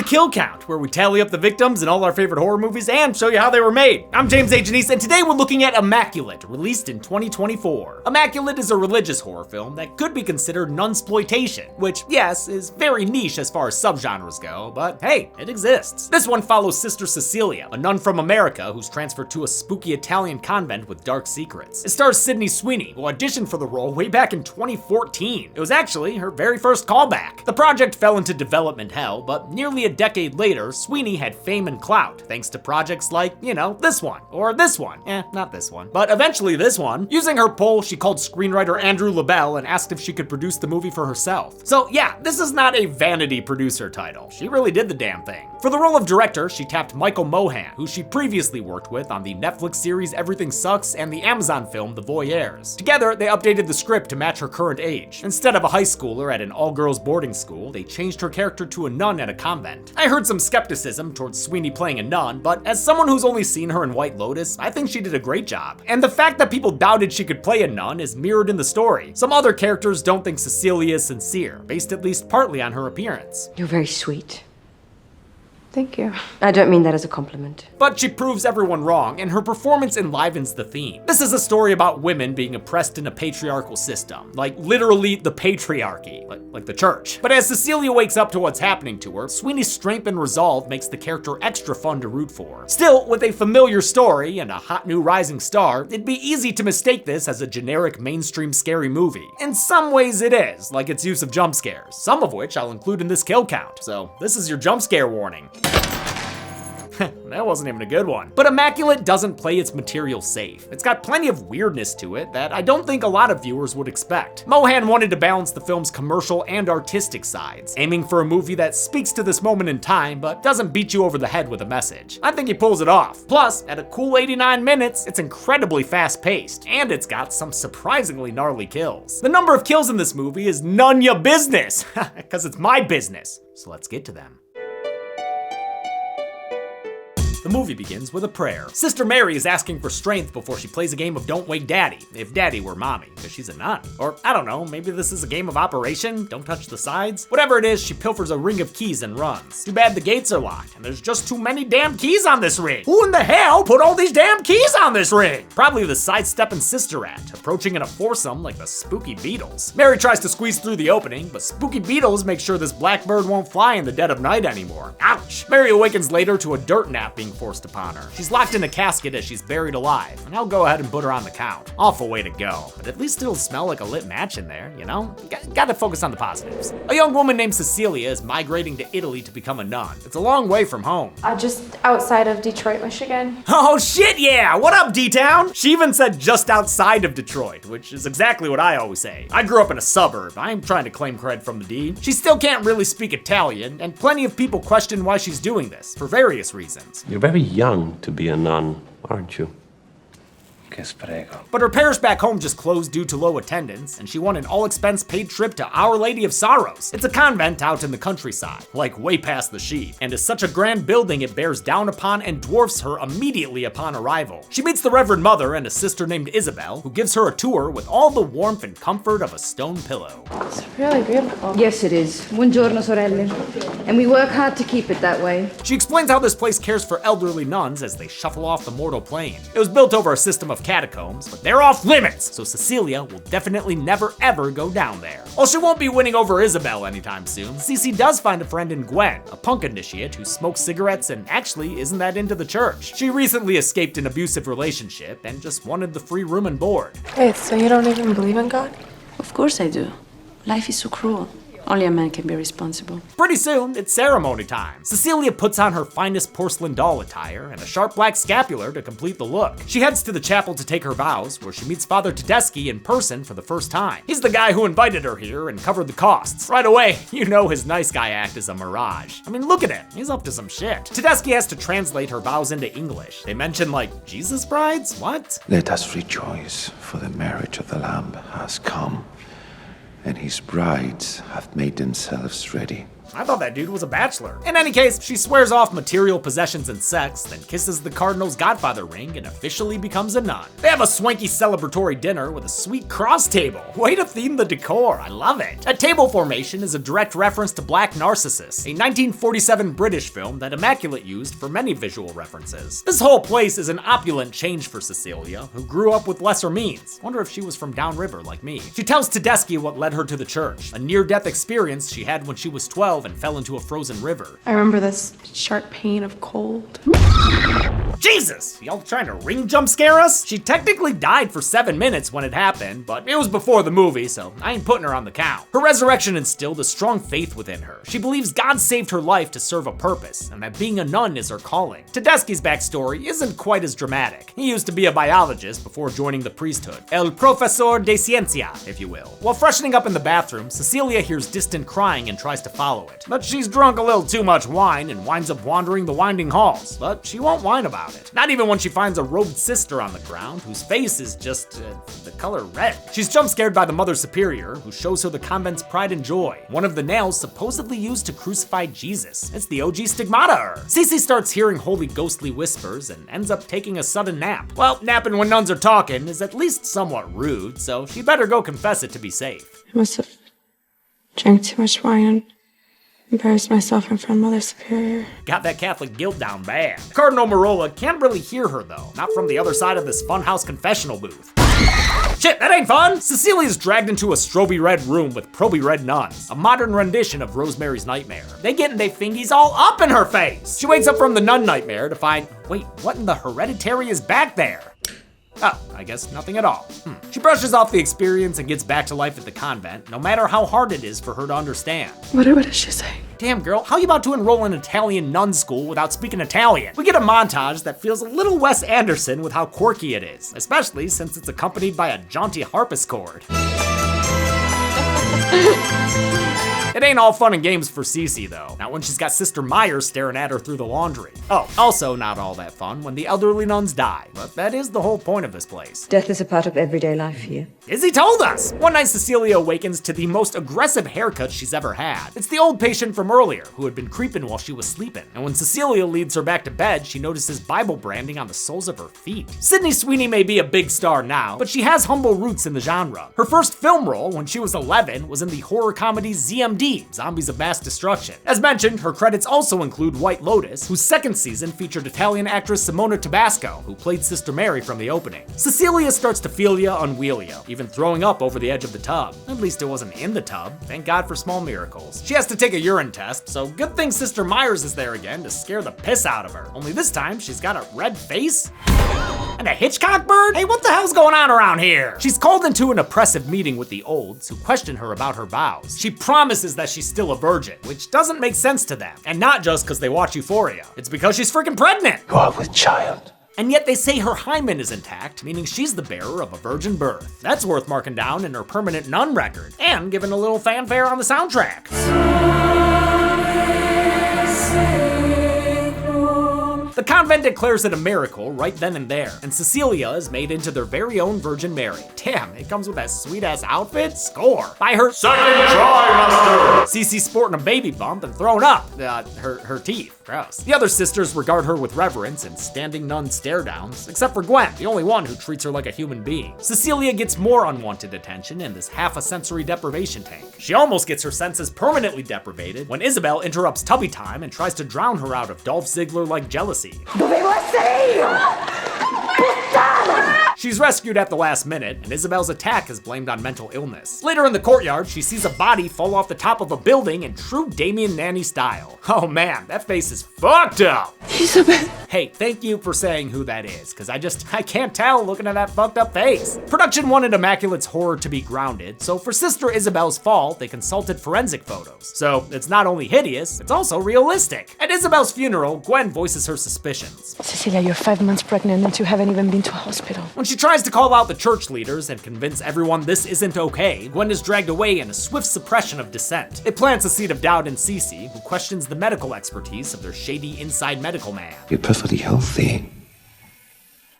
Kill Count, where we tally up the victims in all our favorite horror movies and show you how they were made. I'm James A. Janice, and today we're looking at Immaculate, released in 2024. Immaculate is a religious horror film that could be considered nunsploitation, which, yes, is very niche as far as subgenres go, but hey, it exists. This one follows Sister Cecilia, a nun from America who's transferred to a spooky Italian convent with dark secrets. It stars Sydney Sweeney, who auditioned for the role way back in 2014. It was actually her very first callback. The project fell into development hell, but nearly a decade later, Sweeney had fame and clout, thanks to projects like, you know, this one, or this one. Not this one, but eventually this one. Using her pull, she called screenwriter Andrew LaBelle and asked if she could produce the movie for herself. So yeah, this is not a vanity producer title. She really did the damn thing. For the role of director, she tapped Michael Mohan, who she previously worked with on the Netflix series Everything Sucks and the Amazon film The Voyeurs. Together, they updated the script to match her current age. Instead of a high schooler at an all-girls boarding school, they changed her character to a nun at a convent. I heard some skepticism towards Sweeney playing a nun, but as someone who's only seen her in White Lotus, I think she did a great job. And the fact that people doubted she could play a nun is mirrored in the story. Some other characters don't think Cecilia is sincere, based at least partly on her appearance. You're very sweet. Thank you. I don't mean that as a compliment. But she proves everyone wrong, and her performance enlivens the theme. This is a story about women being oppressed in a patriarchal system, like literally the patriarchy, like the church. But as Cecilia wakes up to what's happening to her, Sweeney's strength and resolve makes the character extra fun to root for. Still, with a familiar story and a hot new rising star, it'd be easy to mistake this as a generic mainstream scary movie. In some ways it is, like its use of jump scares, some of which I'll include in this kill count. So this is your jump scare warning. That wasn't even a good one. But Immaculate doesn't play its material safe. It's got plenty of weirdness to it that I don't think a lot of viewers would expect. Mohan wanted to balance the film's commercial and artistic sides, aiming for a movie that speaks to this moment in time but doesn't beat you over the head with a message. I think he pulls it off. Plus, at a cool 89 minutes, it's incredibly fast-paced, and it's got some surprisingly gnarly kills. The number of kills in this movie is none ya business, because it's my business. So let's get to them. The movie begins with a prayer. Sister Mary is asking for strength before she plays a game of Don't Wake Daddy, if Daddy were mommy, because she's a nun. Or, I don't know, maybe this is a game of Operation, Don't Touch the Sides? Whatever it is, she pilfers a ring of keys and runs. Too bad the gates are locked, and there's just too many damn keys on this ring. Who in the hell put all these damn keys on this ring? Probably the sidestepping sister rat, approaching in a foursome like the spooky beetles. Mary tries to squeeze through the opening, but spooky beetles make sure this blackbird won't fly in the dead of night anymore. Ouch! Mary awakens later to a dirt nap being forced upon her. She's locked in a casket as she's buried alive, and I'll go ahead and put her on the count. Awful way to go, but at least it'll smell like a lit match in there, you know? Gotta focus on the positives. A young woman named Cecilia is migrating to Italy to become a nun. It's a long way from home. Just outside of Detroit, Michigan. Oh shit, yeah! What up, D-Town? She even said just outside of Detroit, which is exactly what I always say. I grew up in a suburb. I'm trying to claim cred from the D. She still can't really speak Italian, and plenty of people question why she's doing this, for various reasons. You're very young to be a nun, aren't you? Che sprego. But her parish back home just closed due to low attendance, and she won an all-expense-paid trip to Our Lady of Sorrows. It's a convent out in the countryside, like way past the sheep, and is such a grand building it bears down upon and dwarfs her immediately upon arrival. She meets the Reverend Mother and a sister named Isabel, who gives her a tour with all the warmth and comfort of a stone pillow. It's really beautiful. Yes, it is. Buongiorno, sorelle. And we work hard to keep it that way. She explains how this place cares for elderly nuns as they shuffle off the mortal plane. It was built over a system of catacombs, but they're off limits, so Cecilia will definitely never ever go down there. While she won't be winning over Isabel anytime soon, Cece does find a friend in Gwen, a punk initiate who smokes cigarettes and actually isn't that into the church. She recently escaped an abusive relationship and just wanted the free room and board. Wait, so you don't even believe in God? Of course I do. Life is so cruel. Only a man can be responsible. Pretty soon, it's ceremony time. Cecilia puts on her finest porcelain doll attire and a sharp black scapular to complete the look. She heads to the chapel to take her vows, where she meets Father Tedeschi in person for the first time. He's the guy who invited her here and covered the costs. Right away, you know his nice guy act is a mirage. I mean, look at him. He's up to some shit. Tedeschi has to translate her vows into English. They mention, like, Jesus brides? What? Let us rejoice, for the marriage of the Lamb has come, and his brides have made themselves ready. I thought that dude was a bachelor. In any case, she swears off material possessions and sex, then kisses the cardinal's godfather ring and officially becomes a nun. They have a swanky celebratory dinner with a sweet cross table. Way to theme the decor, I love it. A table formation is a direct reference to Black Narcissus, a 1947 British film that Immaculate used for many visual references. This whole place is an opulent change for Cecilia, who grew up with lesser means. Wonder if she was from downriver like me. She tells Tedeschi what led her to the church, a near-death experience she had when she was 12 and fell into a frozen river. I remember this sharp pain of cold. Jesus! Y'all trying to ring jump scare us? She technically died for 7 minutes when it happened, but it was before the movie, so I ain't putting her on the count. Her resurrection instilled a strong faith within her. She believes God saved her life to serve a purpose, and that being a nun is her calling. Tedeschi's backstory isn't quite as dramatic. He used to be a biologist before joining the priesthood. El profesor de ciencia, if you will. While freshening up in the bathroom, Cecilia hears distant crying and tries to follow it. But she's drunk a little too much wine and winds up wandering the winding halls. But she won't whine about it. Not even when she finds a robed sister on the ground whose face is just the color red. She's jump scared by the Mother Superior, who shows her the convent's pride and joy, one of the nails supposedly used to crucify Jesus. It's the OG stigmata. Cece starts hearing holy ghostly whispers and ends up taking a sudden nap. Well, napping when nuns are talking is at least somewhat rude, so she better go confess it to be safe. I must have drank too much wine and embarrassed myself in front of Mother Superior. Got that Catholic guilt down bad. Cardinal Merola can't really hear her though, not from the other side of this funhouse confessional booth. Shit, that ain't fun! Cecilia's dragged into a stroby red room with proby red nuns, a modern rendition of Rosemary's Nightmare. They getting they fingies all up in her face! She wakes up from the nun nightmare to find, wait, what in the hereditary is back there? Oh, I guess nothing at all. She brushes off the experience and gets back to life at the convent, no matter how hard it is for her to understand. What did she say? Damn girl, how you about to enroll in Italian nun school without speaking Italian? We get a montage that feels a little Wes Anderson with how quirky it is, especially since it's accompanied by a jaunty harpsichord. It ain't all fun and games for Cece though, not when she's got Sister Myers staring at her through the laundry. Oh, also not all that fun when the elderly nuns die, but that is the whole point of this place. Death is a part of everyday life here. Izzy told us! One night Cecilia awakens to the most aggressive haircut she's ever had. It's the old patient from earlier who had been creeping while she was sleeping, and when Cecilia leads her back to bed, she notices Bible branding on the soles of her feet. Sydney Sweeney may be a big star now, but she has humble roots in the genre. Her first film role when she was 11 was in the horror comedy ZMD, Zombies of Mass Destruction. As mentioned, her credits also include White Lotus, whose second season featured Italian actress Simona Tabasco, who played Sister Mary from the opening. Cecilia starts to feel ya, unwheel ya, even throwing up over the edge of the tub. At least it wasn't in the tub. Thank God for small miracles. She has to take a urine test, so good thing Sister Myers is there again to scare the piss out of her. Only this time, she's got a red face and a Hitchcock bird? Hey, what the hell's going on around here? She's called into an oppressive meeting with the olds, who question her about her vows. She promises that she's still a virgin, which doesn't make sense to them. And not just because they watch Euphoria. It's because she's freaking pregnant. You are with child. And yet they say her hymen is intact, meaning she's the bearer of a virgin birth. That's worth marking down in her permanent nun record, and given a little fanfare on the soundtrack. The convent declares it a miracle right then and there, and Cecilia is made into their very own Virgin Mary. Damn, it comes with that sweet-ass outfit? Score! By her second trimester! Cece's sporting a baby bump and throwing up. Her teeth. Gross. The other sisters regard her with reverence and standing nun stare-downs, except for Gwen, the only one who treats her like a human being. Cecilia gets more unwanted attention in this half-a-sensory deprivation tank. She almost gets her senses permanently deprivated when Isabel interrupts tubby time and tries to drown her out of Dolph Ziggler-like jealousy. She's rescued at the last minute, and Isabel's attack is blamed on mental illness. Later in the courtyard, she sees a body fall off the top of a building in true Damien Nanny style. Oh man, that face is fucked up! Isabel! Hey, thank you for saying who that is, because I can't tell looking at that fucked up face. Production wanted Immaculate's horror to be grounded, so for Sister Isabel's fall, they consulted forensic photos. So it's not only hideous, it's also realistic. At Isabel's funeral, Gwen voices her suspicions. Cecilia, you're 5 months pregnant and you haven't even been to a hospital. When she tries to call out the church leaders and convince everyone this isn't okay, Gwen is dragged away in a swift suppression of dissent. It plants a seed of doubt in Cece, who questions the medical expertise of their shady inside medical man. You're perfectly healthy.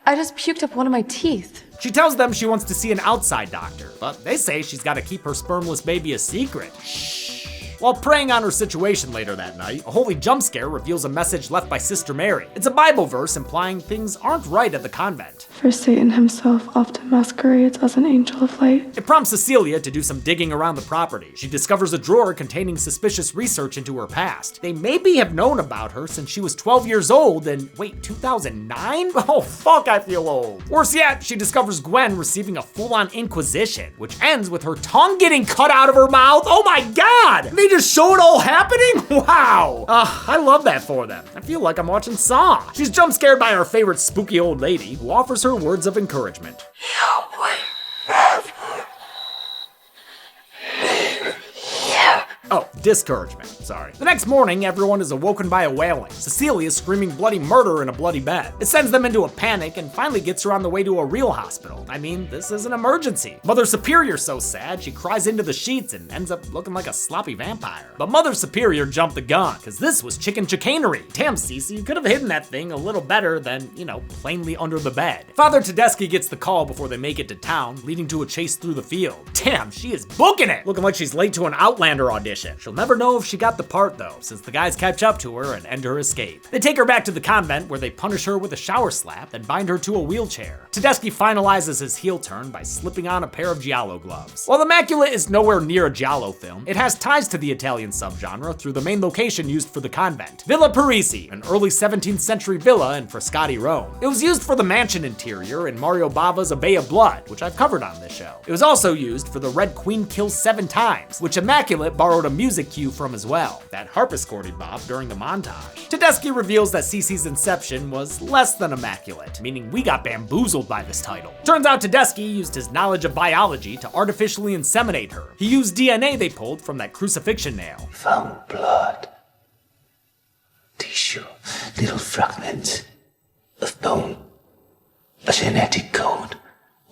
I just puked up one of my teeth. She tells them she wants to see an outside doctor, but they say she's got to keep her spermless baby a secret. Shh. While preying on her situation later that night, a holy jump scare reveals a message left by Sister Mary. It's a Bible verse implying things aren't right at the convent. For Satan himself often masquerades as an angel of light. It prompts Cecilia to do some digging around the property. She discovers a drawer containing suspicious research into her past. They maybe have known about her since she was 12 years old and wait, 2009? Oh fuck, I feel old. Worse yet, she discovers Gwen receiving a full-on inquisition, which ends with her tongue getting cut out of her mouth. Oh my god! They just show it all happening? Wow! I love that for them. I feel like I'm watching Saw. She's jump scared by her favorite spooky old lady who offers her words of encouragement. Oh, discouragement, sorry. The next morning, everyone is awoken by a wailing. Cecilia screaming bloody murder in a bloody bed. It sends them into a panic and finally gets her on the way to a real hospital. I mean, this is an emergency. Mother Superior's so sad, she cries into the sheets and ends up looking like a sloppy vampire. But Mother Superior jumped the gun, because this was chicken chicanery. Damn, Cece, you could have hidden that thing a little better than, plainly under the bed. Father Tedeschi gets the call before they make it to town, leading to a chase through the field. Damn, she is booking it! Looking like she's late to an Outlander audition. She'll never know if she got the part though, since the guys catch up to her and end her escape. They take her back to the convent where they punish her with a shower slap and bind her to a wheelchair. Tedeschi finalizes his heel turn by slipping on a pair of Giallo gloves. While Immaculate is nowhere near a Giallo film, it has ties to the Italian subgenre through the main location used for the convent, Villa Parisi, an early 17th century villa in Frascati, Rome. It was used for the mansion interior in Mario Bava's A Bay of Blood, which I've covered on this show. It was also used for the Red Queen kills 7 times, which Immaculate borrowed a music cue from as well, that harpsichordy bop during the montage. Tedeschi reveals that Cece's inception was less than immaculate, meaning we got bamboozled by this title. Turns out Tedeschi used his knowledge of biology to artificially inseminate her. He used DNA they pulled from that crucifixion nail. Found blood, tissue, little fragments of bone, a genetic code.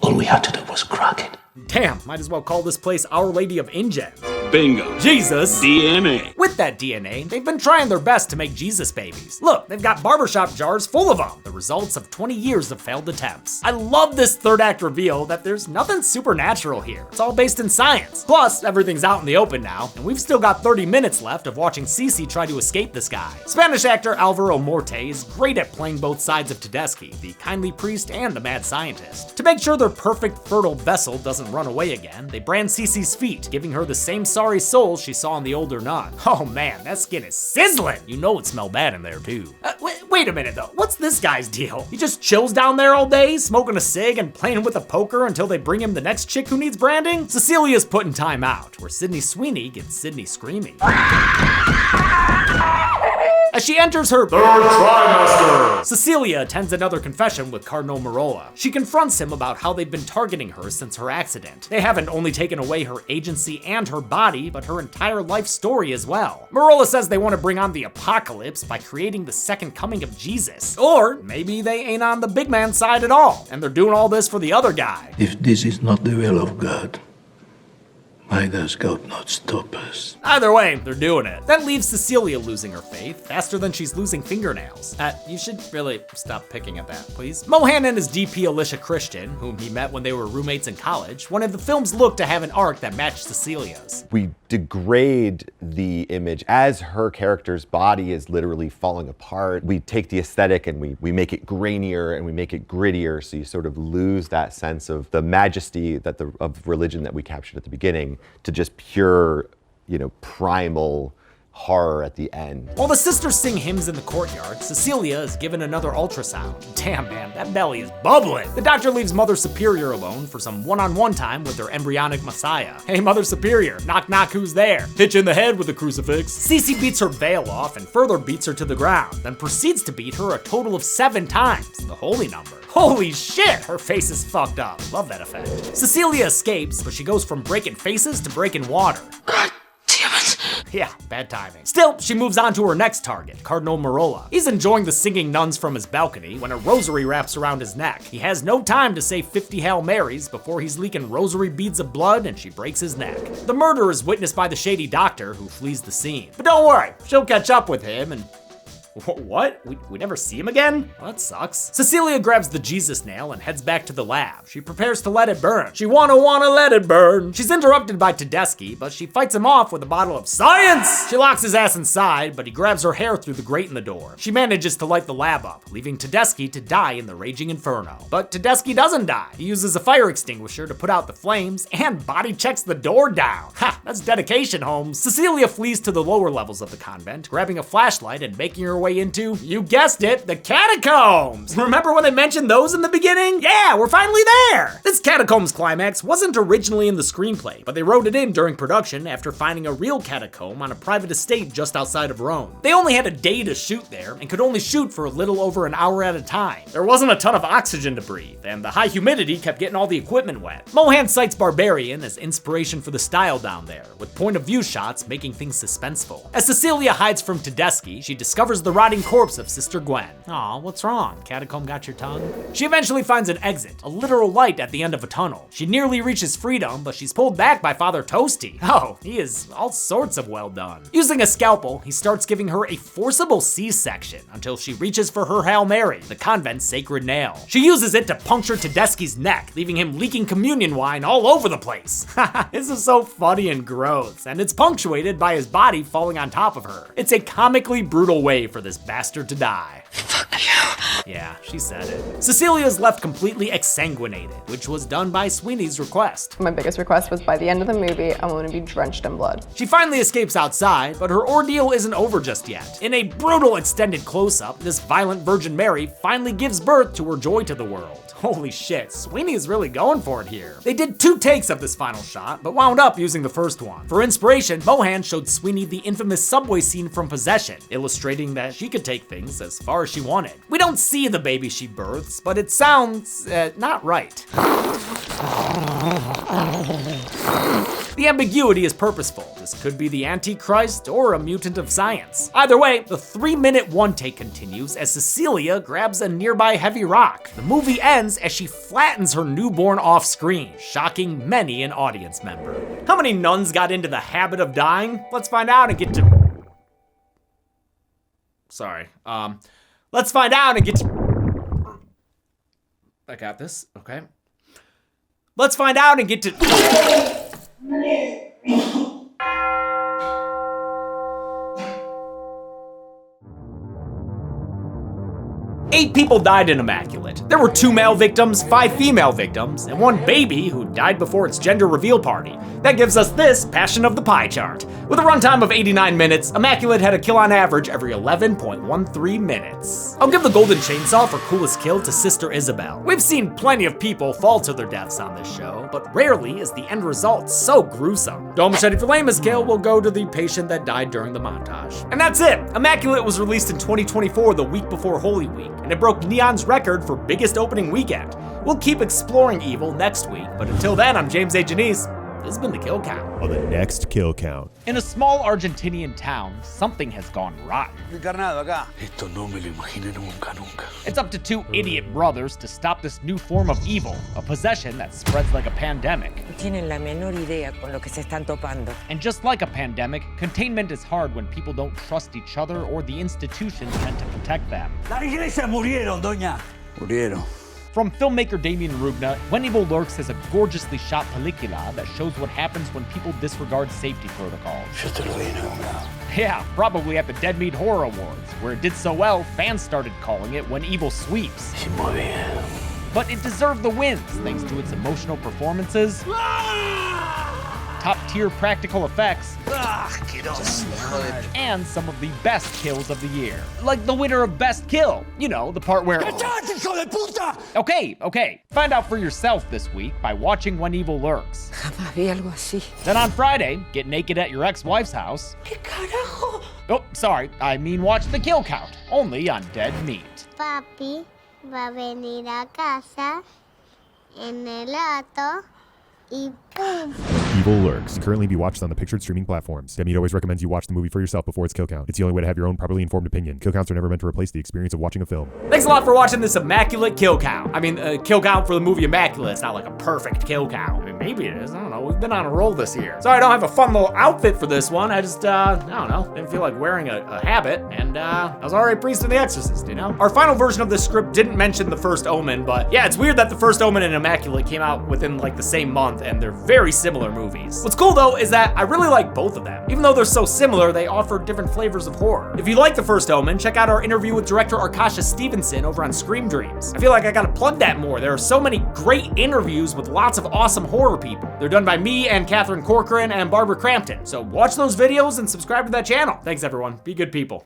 All we had to do was crack it. Damn, might as well call this place Our Lady of InGen. Bingo. Jesus. DNA. With that DNA, they've been trying their best to make Jesus babies. Look, they've got barbershop jars full of them, the results of 20 years of failed attempts. I love this third act reveal that there's nothing supernatural here. It's all based in science. Plus, everything's out in the open now, and we've still got 30 minutes left of watching Cece try to escape this guy. Spanish actor Alvaro Morte is great at playing both sides of Tedeschi, the kindly priest and the mad scientist. To make sure their perfect fertile vessel doesn't run away again, they brand Cece's feet, giving her the same sorry soul she saw in the older nun. Oh man, that skin is sizzling! You know it smelled bad in there too. Wait a minute though, what's this guy's deal? He just chills down there all day, smoking a cig and playing with a poker until they bring him the next chick who needs branding? Cecilia's putting time out, where Sydney Sweeney gets Sydney screaming. As she enters her third trimester, Cecilia attends another confession with Cardinal Merola. She confronts him about how they've been targeting her since her accident. They haven't only taken away her agency and her body, but her entire life story as well. Merola says they want to bring on the apocalypse by creating the second coming of Jesus. Or maybe they ain't on the big man side at all, and they're doing all this for the other guy. If this is not the will of God, why does God not stop us? Either way, they're doing it. That leaves Cecilia losing her faith faster than she's losing fingernails. You should really stop picking at that, please. Mohan and his DP Alicia Christian, whom he met when they were roommates in college, wanted the film's look to have an arc that matched Cecilia's. We degrade the image as her character's body is literally falling apart. We take the aesthetic and we make it grainier and we make it grittier, so you sort of lose that sense of the majesty of religion that we captured at the beginning to just pure, primal horror at the end. While the sisters sing hymns in the courtyard, Cecilia is given another ultrasound. Damn man, that belly is bubbling. The doctor leaves Mother Superior alone for some one-on-one time with their embryonic messiah. Hey Mother Superior, knock knock, who's there? Hitch in the head with a crucifix. Cece beats her veil off and further beats her to the ground, then proceeds to beat her a total of 7 times, the holy number. Holy shit, her face is fucked up. Love that effect. Cecilia escapes, but she goes from breaking faces to breaking water. God damn it. Yeah, bad timing. Still, she moves on to her next target, Cardinal Merola. He's enjoying the singing nuns from his balcony when a rosary wraps around his neck. He has no time to say 50 Hail Marys before he's leaking rosary beads of blood and she breaks his neck. The murder is witnessed by the shady doctor who flees the scene. But don't worry, she'll catch up with him and What? We never see him again? Well, that sucks. Cecilia grabs the Jesus nail and heads back to the lab. She prepares to let it burn. She wanna let it burn. She's interrupted by Tedeschi, but she fights him off with a bottle of science! She locks his ass inside, but he grabs her hair through the grate in the door. She manages to light the lab up, leaving Tedeschi to die in the raging inferno. But Tedeschi doesn't die. He uses a fire extinguisher to put out the flames and body checks the door down. Ha, that's dedication, Holmes. Cecilia flees to the lower levels of the convent, grabbing a flashlight and making her way into, you guessed it, the catacombs! Remember when they mentioned those in the beginning? Yeah, we're finally there! This catacombs climax wasn't originally in the screenplay, but they wrote it in during production after finding a real catacomb on a private estate just outside of Rome. They only had a day to shoot there and could only shoot for a little over an hour at a time. There wasn't a ton of oxygen to breathe, and the high humidity kept getting all the equipment wet. Mohan cites Barbarian as inspiration for the style down there, with point of view shots making things suspenseful. As Cecilia hides from Tedeschi, she discovers the rotting corpse of Sister Gwen. Aw, what's wrong? Catacomb got your tongue? She eventually finds an exit, a literal light at the end of a tunnel. She nearly reaches freedom, but she's pulled back by Father Toasty. Oh, he is all sorts of well done. Using a scalpel, he starts giving her a forcible C-section until she reaches for her Hail Mary, the convent's sacred nail. She uses it to puncture Tedeschi's neck, leaving him leaking communion wine all over the place. This is so funny and gross, and it's punctuated by his body falling on top of her. It's a comically brutal way for this bastard to die. Fuck you. Yeah, she said it. Cecilia's left completely exsanguinated, which was done by Sweeney's request. My biggest request was by the end of the movie, I want to be drenched in blood. She finally escapes outside, but her ordeal isn't over just yet. In a brutal extended close-up, this violent Virgin Mary finally gives birth to her joy to the world. Holy shit, Sweeney is really going for it here. They did 2 takes of this final shot, but wound up using the first one. For inspiration, Mohan showed Sweeney the infamous subway scene from Possession, illustrating that she could take things as far as she wanted. We don't see the baby she births, but it sounds, not right. The ambiguity is purposeful. This could be the Antichrist or a mutant of science. Either way, the 3-minute one-take continues as Cecilia grabs a nearby heavy rock. The movie ends as she flattens her newborn off-screen, shocking many an audience member. How many nuns got into the habit of dying? Let's find out and get to... Sorry. Let's find out and get to... I got this, okay. Let's find out and get to... 8 people died in Immaculate. There were 2 male victims, 5 female victims, and 1 baby who died before its gender reveal party. That gives us this Passion of the Pie chart. With a runtime of 89 minutes, Immaculate had a kill on average every 11.13 minutes. I'll give the golden chainsaw for coolest kill to Sister Isabel. We've seen plenty of people fall to their deaths on this show, but rarely is the end result so gruesome. Dome machete for lamest kill will go to the patient that died during the montage. And that's it! Immaculate was released in 2024, the week before Holy Week, and it broke Neon's record for biggest opening weekend. We'll keep exploring evil next week, but until then, I'm James A. Janice. This has been the Kill Count. On the next Kill Count. In a small Argentinian town, something has gone rotten. It's up to 2 idiot brothers to stop this new form of evil, a possession that spreads like a pandemic. And just like a pandemic, containment is hard when people don't trust each other or the institutions meant to protect them. La iglesia murieron, doña. Murieron. From filmmaker Damien Rubna, When Evil Lurks is a gorgeously shot película that shows what happens when people disregard safety protocols. Yeah, probably at the Dead Meat Horror Awards, where it did so well, fans started calling it When Evil Sweeps. But it deserved the wins thanks to its emotional performances, top-tier practical effects, and some of the best kills of the year. Like the winner of Best Kill. You know, the part where... Okay. Find out for yourself this week by watching When Evil Lurks. Then on Friday, get naked at your ex-wife's house. Oh, sorry, I mean watch the Kill Count, only on Dead Meat. Papi va a venir a casa en el auto y ¡pum! Evil Lurks can currently be watched on the pictured streaming platforms. Demi always recommends you watch the movie for yourself before its kill count. It's the only way to have your own properly informed opinion. Kill counts are never meant to replace the experience of watching a film. Thanks a lot for watching this Immaculate kill count. I mean, kill count for the movie Immaculate. It's not like a perfect kill count. I mean, maybe it is. I don't know. We've been on a roll this year. Sorry I don't have a fun little outfit for this one. I just, I don't know. Didn't feel like wearing a habit. And I was already priest in The Exorcist, you know? Our final version of this script didn't mention The First Omen, but yeah, it's weird that The First Omen and Immaculate came out within like the same month, and they're very similar movies. What's cool though is that I really like both of them. Even though they're so similar, they offer different flavors of horror. If you like The First Omen, check out our interview with director Arkasha Stevenson over on Scream Dreams. I feel like I gotta plug that more. There are so many great interviews with lots of awesome horror people. They're done by me and Catherine Corcoran and Barbara Crampton. So watch those videos and subscribe to that channel. Thanks everyone. Be good people.